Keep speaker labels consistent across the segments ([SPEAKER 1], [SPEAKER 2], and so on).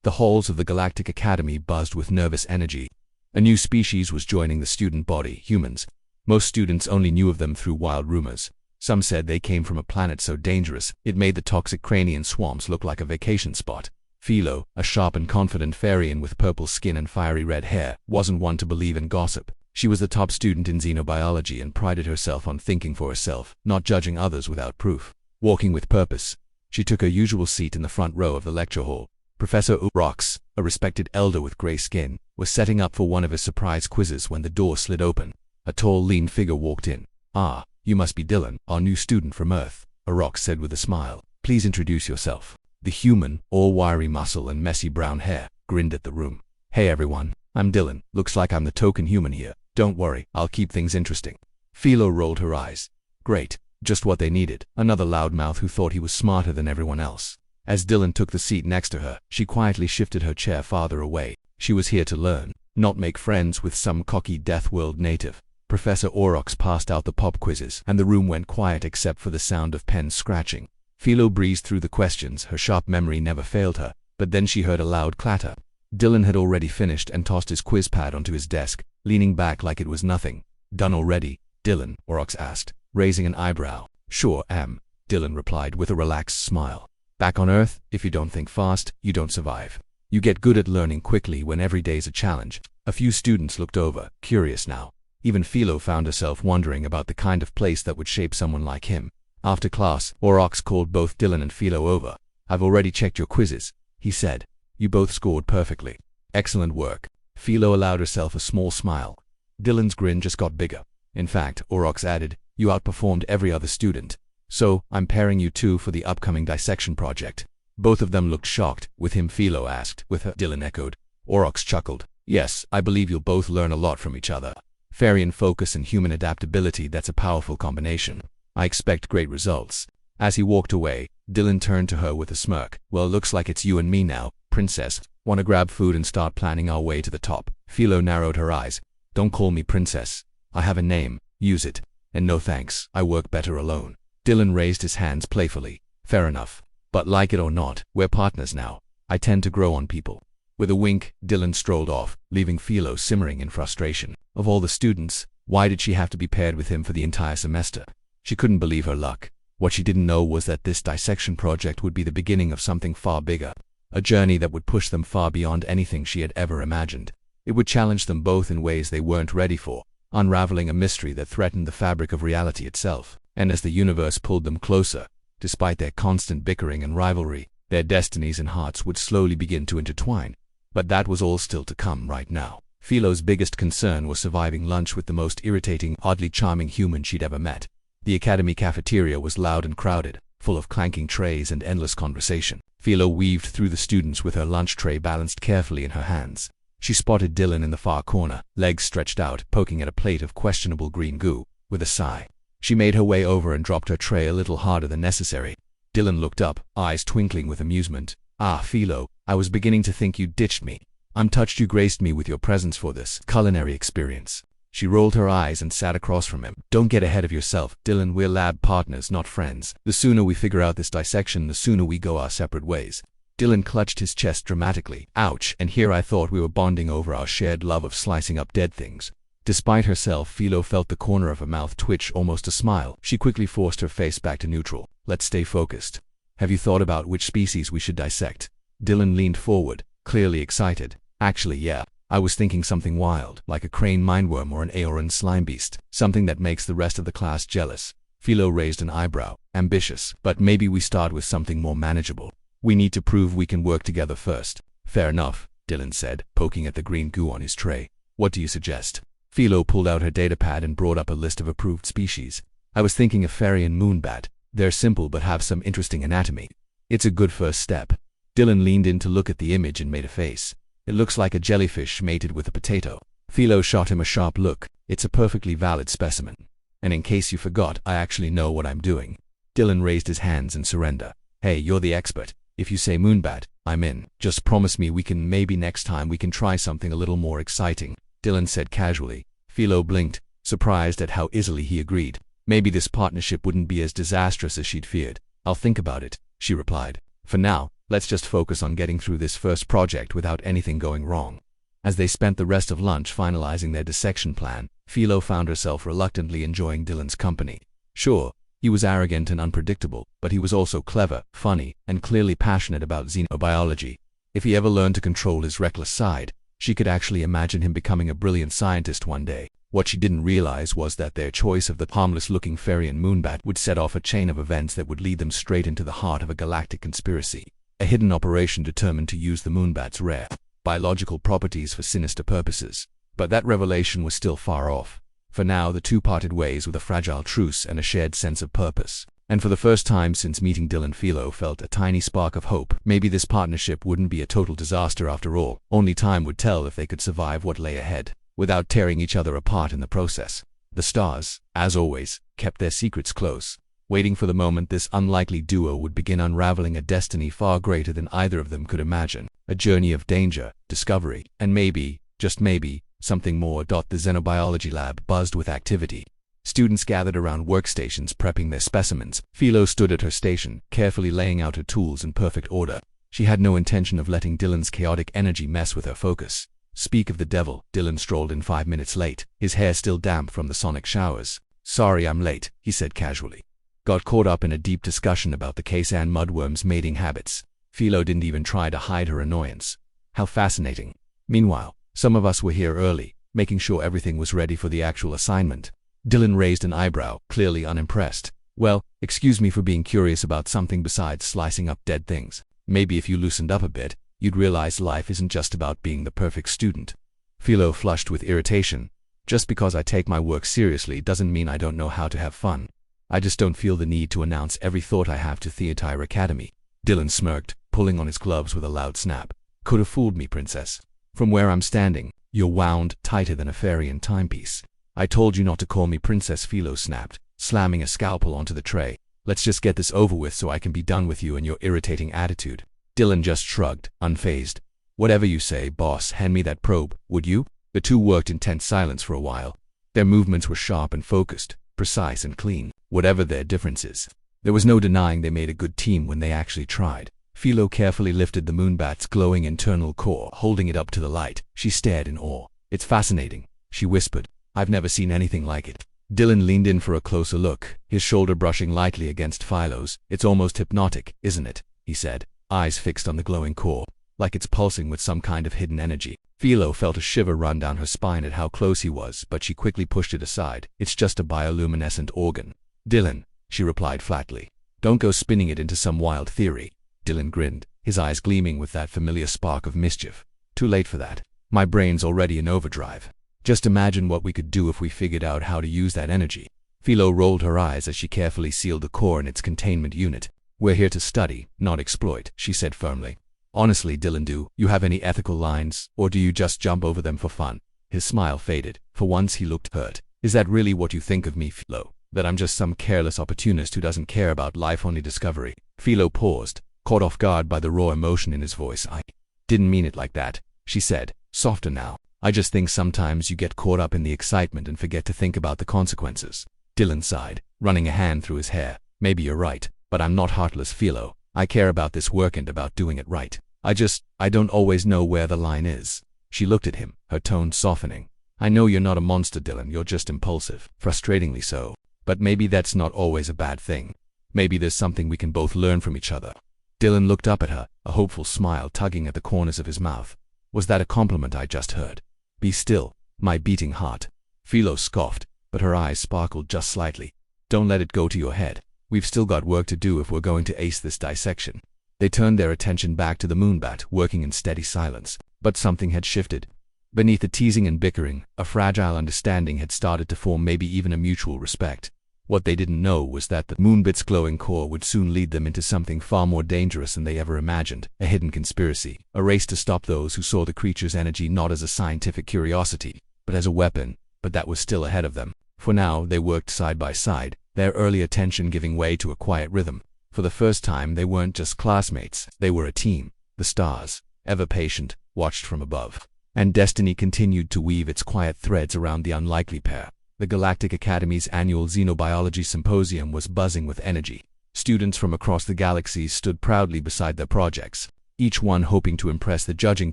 [SPEAKER 1] The halls of the Galactic Academy buzzed with nervous energy. A new species was joining the student body, humans. Most students only knew of them through wild rumors. Some said they came from a planet so dangerous it made the toxic Cranian swamps look like a vacation spot. Philo, a sharp and confident Farian with purple skin and fiery red hair, wasn't one to believe in gossip. She was the top student in xenobiology and prided herself on thinking for herself, not judging others without proof. Walking with purpose, she took her usual seat in the front row of the lecture hall. Professor Rox, a respected elder with gray skin, was setting up for one of his surprise quizzes when the door slid open. A tall, lean figure walked in. "Ah, you must be Dylan, our new student from Earth," Rox said with a smile. "Please introduce yourself." The human, all wiry muscle and messy brown hair, grinned at the room. "Hey everyone, I'm Dylan. Looks like I'm the token human here. Don't worry, I'll keep things interesting." Philo rolled her eyes. Great, just what they needed. Another loudmouth who thought he was smarter than everyone else. As Dylan took the seat next to her, she quietly shifted her chair farther away. She was here to learn, not make friends with some cocky Death World native. Professor Aurochs passed out the pop quizzes, and the room went quiet except for the sound of pens scratching. Philo breezed through the questions, her sharp memory never failed her, but then she heard a loud clatter. Dylan had already finished and tossed his quiz pad onto his desk, leaning back like it was nothing. "Done already, Dylan?" Aurochs asked, raising an eyebrow. "Sure am," Dylan replied with a relaxed smile. "Back on Earth, if you don't think fast, you don't survive. You get good at learning quickly when every day's a challenge." A few students looked over, curious now. Even Philo found herself wondering about the kind of place that would shape someone like him. After class, Aurochs called both Dylan and Philo over. "I've already checked your quizzes," he said. "You both scored perfectly. Excellent work." Philo allowed herself a small smile. Dylan's grin just got bigger. "In fact," Aurochs added, "you outperformed every other student. So, I'm pairing you two for the upcoming dissection project." Both of them looked shocked. "With him?" Philo asked. "With her," Dylan echoed. Aurochs chuckled. "Yes, I believe you'll both learn a lot from each other. Farian focus and human adaptability, that's a powerful combination. I expect great results." As he walked away, Dylan turned to her with a smirk. "Well, looks like it's you and me now, princess. Want to grab food and start planning our way to the top?" Philo narrowed her eyes. "Don't call me princess. I have a name. Use it. And no thanks, I work better alone." Dylan raised his hands playfully. "Fair enough. But like it or not, we're partners now. I tend to grow on people." With a wink, Dylan strolled off, leaving Philo simmering in frustration. Of all the students, why did she have to be paired with him for the entire semester? She couldn't believe her luck. What she didn't know was that this dissection project would be the beginning of something far bigger. A journey that would push them far beyond anything she had ever imagined. It would challenge them both in ways they weren't ready for, unraveling a mystery that threatened the fabric of reality itself. And as the universe pulled them closer, despite their constant bickering and rivalry, their destinies and hearts would slowly begin to intertwine. But that was all still to come right now. Philo's biggest concern was surviving lunch with the most irritating, oddly charming human she'd ever met. The academy cafeteria was loud and crowded, full of clanking trays and endless conversation. Philo weaved through the students with her lunch tray balanced carefully in her hands. She spotted Dylan in the far corner, legs stretched out, poking at a plate of questionable green goo. With a sigh, she made her way over and dropped her tray a little harder than necessary. Dylan looked up, eyes twinkling with amusement. "Ah, Philo, I was beginning to think you ditched me. I'm touched you graced me with your presence for this culinary experience." She rolled her eyes and sat across from him. "Don't get ahead of yourself, Dylan. We're lab partners, not friends. The sooner we figure out this dissection, the sooner we go our separate ways." Dylan clutched his chest dramatically. "Ouch, and here I thought we were bonding over our shared love of slicing up dead things." Despite herself, Philo felt the corner of her mouth twitch, almost a smile. She quickly forced her face back to neutral. "Let's stay focused. Have you thought about which species we should dissect?" Dylan leaned forward, clearly excited. "Actually, yeah. I was thinking something wild, like a crane mindworm or an Aeoran slime beast. Something that makes the rest of the class jealous." Philo raised an eyebrow. "Ambitious, but maybe we start with something more manageable. We need to prove we can work together first." "Fair enough," Dylan said, poking at the green goo on his tray. "What do you suggest?" Philo pulled out her datapad and brought up a list of approved species. "I was thinking of Farian moonbat. They're simple but have some interesting anatomy. It's a good first step." Dylan leaned in to look at the image and made a face. "It looks like a jellyfish mated with a potato." Philo shot him a sharp look. "It's a perfectly valid specimen. And in case you forgot, I actually know what I'm doing." Dylan raised his hands in surrender. "Hey, you're the expert. If you say moonbat, I'm in. Just promise me maybe next time we can try something a little more exciting," Dylan said casually. Philo blinked, surprised at how easily he agreed. Maybe this partnership wouldn't be as disastrous as she'd feared. "I'll think about it," she replied. "For now, Let's just focus on getting through this first project without anything going wrong. As they spent the rest of lunch finalizing their dissection plan, Philo found herself reluctantly enjoying Dylan's company. Sure, he was arrogant and unpredictable, but he was also clever, funny, and clearly passionate about xenobiology. If he ever learned to control his reckless side, she could actually imagine him becoming a brilliant scientist one day. What she didn't realize was that their choice of the harmless-looking Farian moonbat would set off a chain of events that would lead them straight into the heart of a galactic conspiracy, a hidden operation determined to use the moonbat's rare biological properties for sinister purposes. But that revelation was still far off. For now, the two parted ways with a fragile truce and a shared sense of purpose. And for the first time since meeting Dylan, Philo felt a tiny spark of hope. Maybe this partnership wouldn't be a total disaster after all. Only time would tell if they could survive what lay ahead, without tearing each other apart in the process. The stars, as always, kept their secrets close, waiting for the moment this unlikely duo would begin unraveling a destiny far greater than either of them could imagine. A journey of danger, discovery, and maybe, just maybe, something more. The xenobiology lab buzzed with activity. Students gathered around workstations prepping their specimens. Philo stood at her station, carefully laying out her tools in perfect order. She had no intention of letting Dylan's chaotic energy mess with her focus. Speak of the devil, Dylan strolled in 5 minutes late, his hair still damp from the sonic showers. Sorry I'm late, he said casually. Got caught up in a deep discussion about the Kaysan mudworm's mating habits. Philo didn't even try to hide her annoyance. How fascinating. Meanwhile, some of us were here early, making sure everything was ready for the actual assignment. Dylan raised an eyebrow, clearly unimpressed. Well, excuse me for being curious about something besides slicing up dead things. Maybe if you loosened up a bit, you'd realize life isn't just about being the perfect student. Philo flushed with irritation. Just because I take my work seriously doesn't mean I don't know how to have fun. I just don't feel the need to announce every thought I have to Theatire Academy. Dylan smirked, pulling on his gloves with a loud snap. Could have fooled me, princess. From where I'm standing, you're wound tighter than a Farian timepiece. I told you not to call me princess, Philo snapped, slamming a scalpel onto the tray. Let's just get this over with so I can be done with you and your irritating attitude. Dylan just shrugged, unfazed. Whatever you say, boss, hand me that probe, would you? The two worked in tense silence for a while. Their movements were sharp and focused, precise and clean, whatever their differences. There was no denying they made a good team when they actually tried. Philo carefully lifted the moonbat's glowing internal core, holding it up to the light. She stared in awe. It's fascinating, she whispered. I've never seen anything like it. Dylan leaned in for a closer look, his shoulder brushing lightly against Philo's. It's almost hypnotic, isn't it? He said, eyes fixed on the glowing core, like it's pulsing with some kind of hidden energy. Philo felt a shiver run down her spine at how close he was, but she quickly pushed it aside. It's just a bioluminescent organ. Dylan, she replied flatly. Don't go spinning it into some wild theory. Dylan grinned, his eyes gleaming with that familiar spark of mischief. Too late for that. My brain's already in overdrive. Just imagine what we could do if we figured out how to use that energy. Philo rolled her eyes as she carefully sealed the core in its containment unit. We're here to study, not exploit, she said firmly. Honestly, Dylan, do you have any ethical lines, or do you just jump over them for fun? His smile faded. For once he looked hurt. Is that really what you think of me, Philo? That I'm just some careless opportunist who doesn't care about life-only discovery? Philo paused, caught off guard by the raw emotion in his voice. I didn't mean it like that, she said, softer now. I just think sometimes you get caught up in the excitement and forget to think about the consequences. Dylan sighed, running a hand through his hair. Maybe you're right, but I'm not heartless, Philo. I care about this work and about doing it right. I don't always know where the line is. She looked at him, her tone softening. I know you're not a monster, Dylan, you're just impulsive, frustratingly so. But maybe that's not always a bad thing. Maybe there's something we can both learn from each other. Dylan looked up at her, a hopeful smile tugging at the corners of his mouth. Was that a compliment I just heard? Be still, my beating heart. Philo scoffed, but her eyes sparkled just slightly. Don't let it go to your head. We've still got work to do if we're going to ace this dissection. They turned their attention back to the moonbat, working in steady silence. But something had shifted. Beneath the teasing and bickering, a fragile understanding had started to form, maybe even a mutual respect. What they didn't know was that the moonbat's glowing core would soon lead them into something far more dangerous than they ever imagined, a hidden conspiracy, a race to stop those who saw the creature's energy not as a scientific curiosity, but as a weapon. But that was still ahead of them. For now, they worked side by side, their early attention giving way to a quiet rhythm. For the first time, they weren't just classmates, they were a team. The stars, ever patient, watched from above. And destiny continued to weave its quiet threads around the unlikely pair. The Galactic Academy's annual Xenobiology Symposium was buzzing with energy. Students from across the galaxies stood proudly beside their projects, each one hoping to impress the judging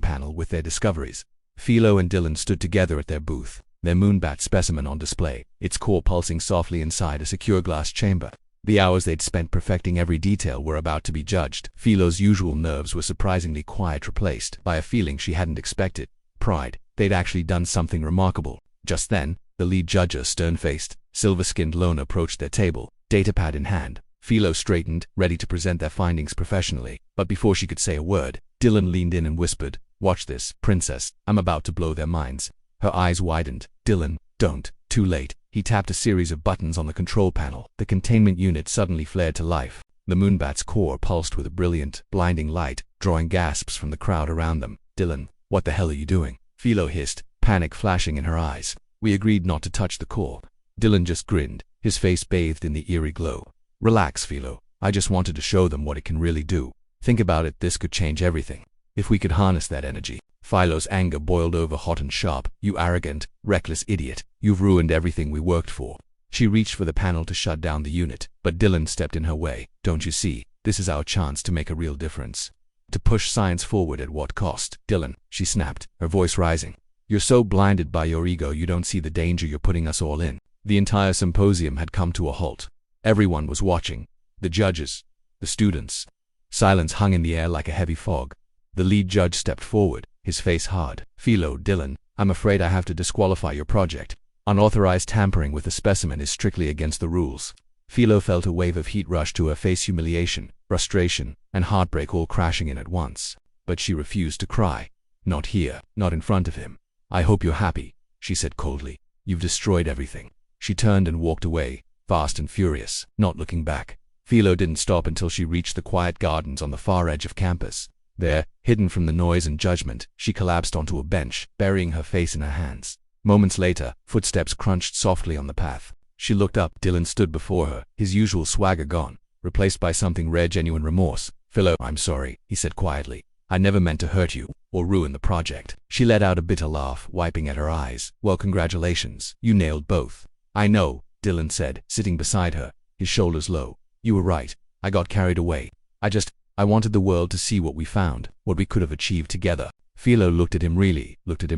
[SPEAKER 1] panel with their discoveries. Philo and Dylan stood together at their booth, their moonbat specimen on display, its core pulsing softly inside a secure glass chamber. The hours they'd spent perfecting every detail were about to be judged. Philo's usual nerves were surprisingly quiet, replaced by a feeling she hadn't expected: pride. They'd actually done something remarkable. Just then, the lead judge, a stern-faced, silver-skinned lone, approached their table, datapad in hand. Philo straightened, ready to present their findings professionally, but before she could say a word, Dylan leaned in and whispered, "Watch this, princess. I'm about to blow their minds." Her eyes widened. "Dylan, don't." Too late. He tapped a series of buttons on the control panel. The containment unit suddenly flared to life. The moonbat's core pulsed with a brilliant, blinding light, drawing gasps from the crowd around them. "Dylan, what the hell are you doing?" Philo hissed, panic flashing in her eyes. "We agreed not to touch the core." Dylan just grinned, his face bathed in the eerie glow. "Relax, Philo. I just wanted to show them what it can really do. Think about it, this could change everything. If we could harness that energy." Philo's anger boiled over hot and sharp. "You arrogant, reckless idiot. You've ruined everything we worked for." She reached for the panel to shut down the unit, but Dylan stepped in her way. "Don't you see? This is our chance to make a real difference. To push science forward at what cost?" "Dylan," she snapped, her voice rising. "You're so blinded by your ego you don't see the danger you're putting us all in." The entire symposium had come to a halt. Everyone was watching. The judges, the students. Silence hung in the air like a heavy fog. The lead judge stepped forward, his face hard. "Philo, Dylan, I'm afraid I have to disqualify your project. Unauthorized tampering with a specimen is strictly against the rules." Philo felt a wave of heat rush to her face, humiliation, frustration, and heartbreak all crashing in at once. But she refused to cry. Not here, not in front of him. "I hope you're happy," she said coldly. "You've destroyed everything." She turned and walked away, fast and furious, not looking back. Philo didn't stop until she reached the quiet gardens on the far edge of campus. There, hidden from the noise and judgment, she collapsed onto a bench, burying her face in her hands. Moments later, footsteps crunched softly on the path. She looked up. Dylan stood before her, his usual swagger gone, replaced by something rare, genuine remorse. "Philo, I'm sorry," he said quietly. "I never meant to hurt you, or ruin the project." She let out a bitter laugh, wiping at her eyes. "Well, congratulations. You nailed both." "I know," Dylan said, sitting beside her, his shoulders low. "You were right. I got carried away. I wanted the world to see what we found, what we could have achieved together." Philo looked at him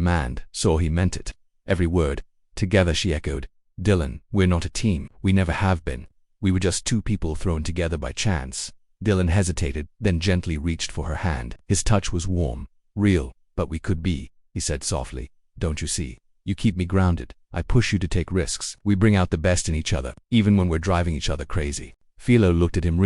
[SPEAKER 1] and saw he meant it. Every word. "Together," she echoed. "Dylan, we're not a team. We never have been. We were just two people thrown together by chance." Dylan hesitated, then gently reached for her hand. His touch was warm, real. "But we could be," he said softly. "Don't you see? You keep me grounded. I push you to take risks. We bring out the best in each other, even when we're driving each other crazy." Philo looked at him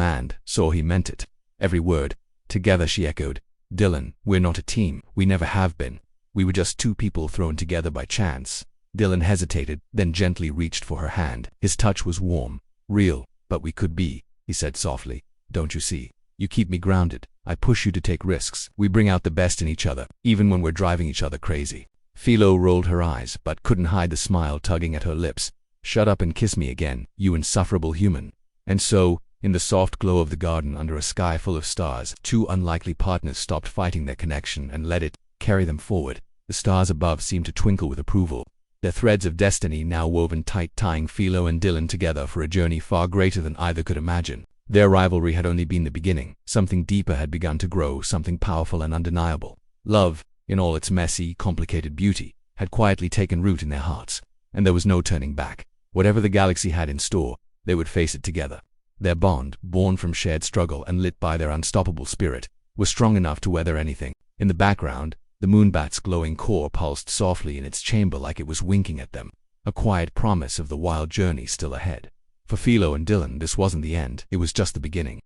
[SPEAKER 1] and saw he meant it. Every word. "Together," she echoed. "Dylan, we're not a team. We never have been. We were just two people thrown together by chance." Dylan hesitated, then gently reached for her hand. His touch was warm, real. "But we could be," he said softly. "Don't you see? You keep me grounded. I push you to take risks. We bring out the best in each other, even when we're driving each other crazy." Philo rolled her eyes, but couldn't hide the smile tugging at her lips. "Shut up and kiss me again, you insufferable human." And so, in the soft glow of the garden under a sky full of stars, two unlikely partners stopped fighting their connection and let it carry them forward. The stars above seemed to twinkle with approval, their threads of destiny now woven tight, tying Philo and Dylan together for a journey far greater than either could imagine. Their rivalry had only been the beginning. Something deeper had begun to grow, something powerful and undeniable. Love, in all its messy, complicated beauty, had quietly taken root in their hearts, and there was no turning back. Whatever the galaxy had in store, they would face it together. Their bond, born from shared struggle and lit by their unstoppable spirit, was strong enough to weather anything. In the background, the moonbat's glowing core pulsed softly in its chamber like it was winking at them, a quiet promise of the wild journey still ahead. For Philo and Dylan, this wasn't the end, it was just the beginning.